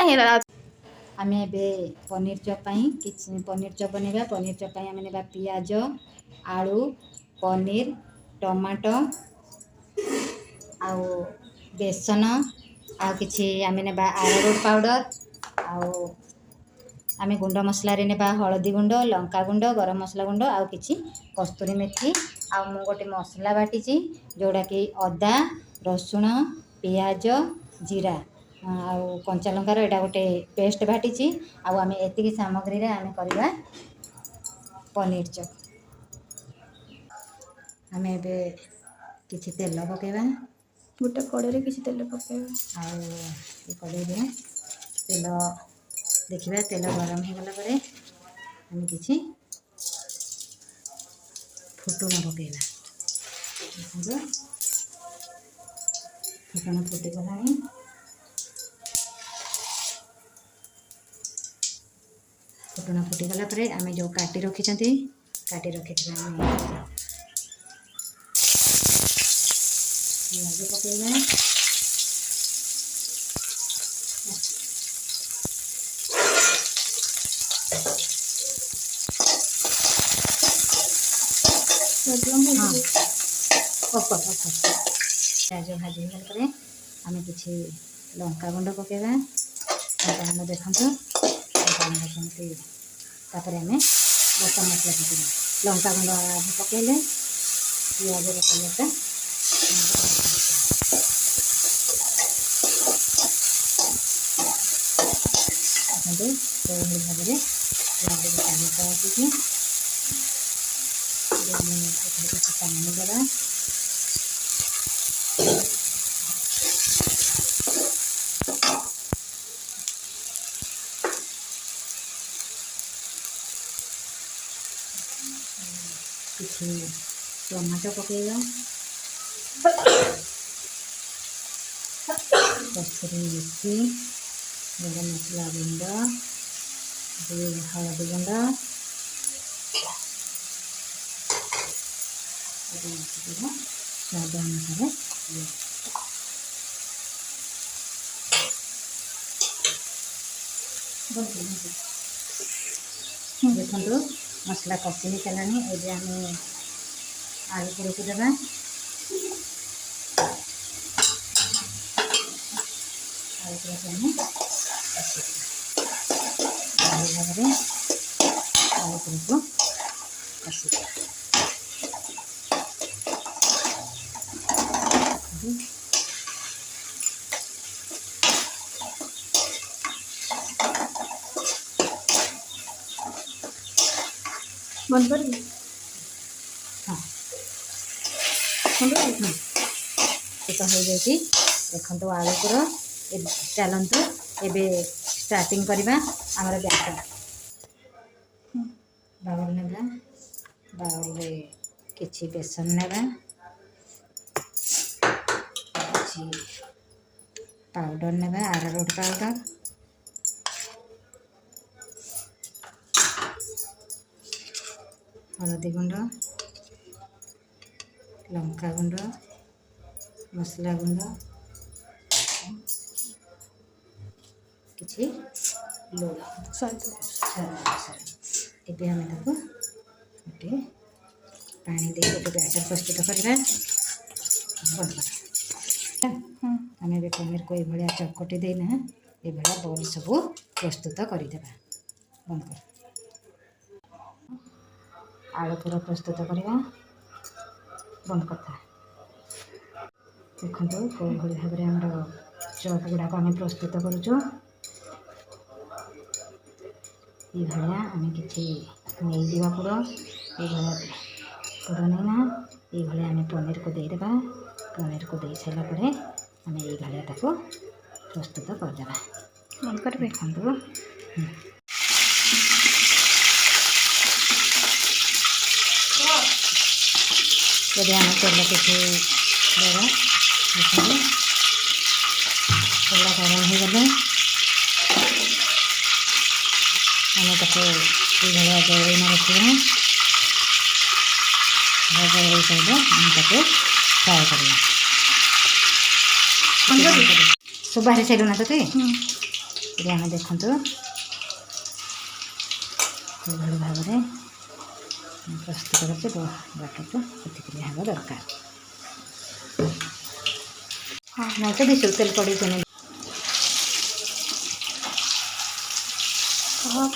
आम ए paneer chop paneer chop बनवा paneer chop आम ने पियाज आलू पनीर टमाटो आउ बेसन आउ कि आम ने अरारोट पाउडर आम गुंड मसला रे नेबा हळदी गुंड लंका गुंड गरम मसला गुंड आउ कि कस्तूरी मेथी आ मु गोटे मसला बाटी जोड़ा कि अदा रसुण पियाज जीरा आउ कंचा लंकार एटा गोटे पेस्ट बाटी आम एति सामग्री आम करवा पनीर चॉप आम ए कि तेल पकेबा गोटे कड़े किसी तेल पकेबा कड़े तेल देखा तेल गरम हो गला आम कि फुटुण पकेबा फुटुण फुटिगला फुटुण फुटिगला आम जो काटी रखी पियाज पकेबा प्याज भाजी गला आम कि लंका गुंड पकेबा लंका गुंड देखु कमी आम बटा मसला पकेबा लंका गुंड पकेले पियाज कलरटा भाव पानी देवा कि टमाटो पकेगा कस्तूरी मेथी गरम मसला गुंड हल्दी गुंड स्वाद अनुसार देखो मसला कषि सारा ये आम आलू को रखीदेवा आलू को आम भाव आलू को कषिदेवा बंद कर हाँ तो हो जाए देखो आलू पूरा चलतु एबे स्टार्टिंग करवा आमर बैटर बाउल नेबा बाउल रे किछि बेसन नेबा किछि पाउडर नेबा अरारोट पाउडर हल्दी गुंड लंका गुंड मसला गुंड किछि लूण एबे हम ताको गोटे पानी दे गोटे बैटर प्रस्तुत करवा बंद कर आम ए पनीर को ये चकटी देना ये बॉल सब प्रस्तुत करदेवा बंद कर आलू पूरा प्रस्तुत करवा बंद करता देखो कौ भाव में आम चप गुड़ाक आम प्रस्तुत करुचु ये भाया आम कि नहीं दिवा पूरा ये पूरा नहीं ये आम पनीर को देदेबा पनीर को दे सारापर आम ये भाया प्रस्तुत करदेबा बंद कर देखो यदि आम तेल किसी देवा तेल गरम हो गले आम ताको ये गौरईना रखा गौरई साइड आम ताको फ्राए करवा सब बाहरी साइड ना तो ये आम देखु किभଳି ଭାବରେ प्रस्तुत करके बाटरटा एतिक हवा दरकार नहीं तो दिशु तेल पड़ी कह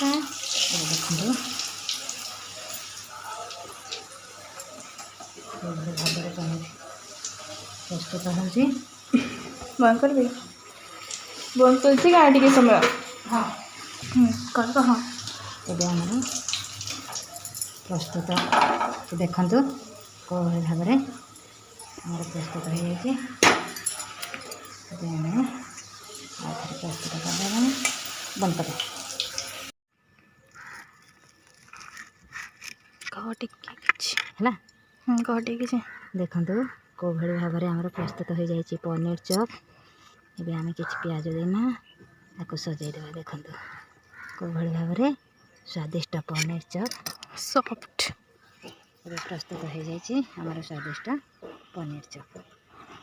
का देखो भाव पनीर प्रस्तुत होती बंद कर बंद कर गाँ टे समय हाँ कर हाँ ଏବେ ଆମର ପ୍ରସ୍ତୁତ ଦେଖନ୍ତୁ କେଉଁଭଳି ଭାବରେ ଆମର ପ୍ରସ୍ତୁତ ହୋଇଯାଇଛି। ଏବେ ଆମେ ଆଉ ଥରେ ପ୍ରସ୍ତୁତ କରିଦେବା ବନ୍ଦ କରିବା। कह टिके किछि ହେଲା कह टिके किछि ଦେଖନ୍ତୁ କେଉଁଭଳି ଭାବରେ ଆମର ପ୍ରସ୍ତୁତ ହୋଇଯାଇଛି ପନିର ଚପ୍। ଏବେ ଆମେ କିଛି ପିଆଜ ଦେଇନା ତାକୁ ସଜାଇଦେବା। ଦେଖନ୍ତୁ କେଉଁଭଳି ଭାବରେ स्वादिष्ट पनीर चप सॉफ्ट ଏବେ ପ୍ରସ୍ତୁତ ହୋଇଯାଇଛି ଆମର ସ୍ୱାଦିଷ୍ଟ ପନିର ଚପ୍।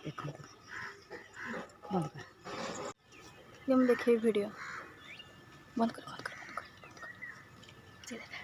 ଦେଖନ୍ତୁ ବନ୍ଦ କର ये हम देखे वीडियो बंद कर बंद कर बंद कर बंद कर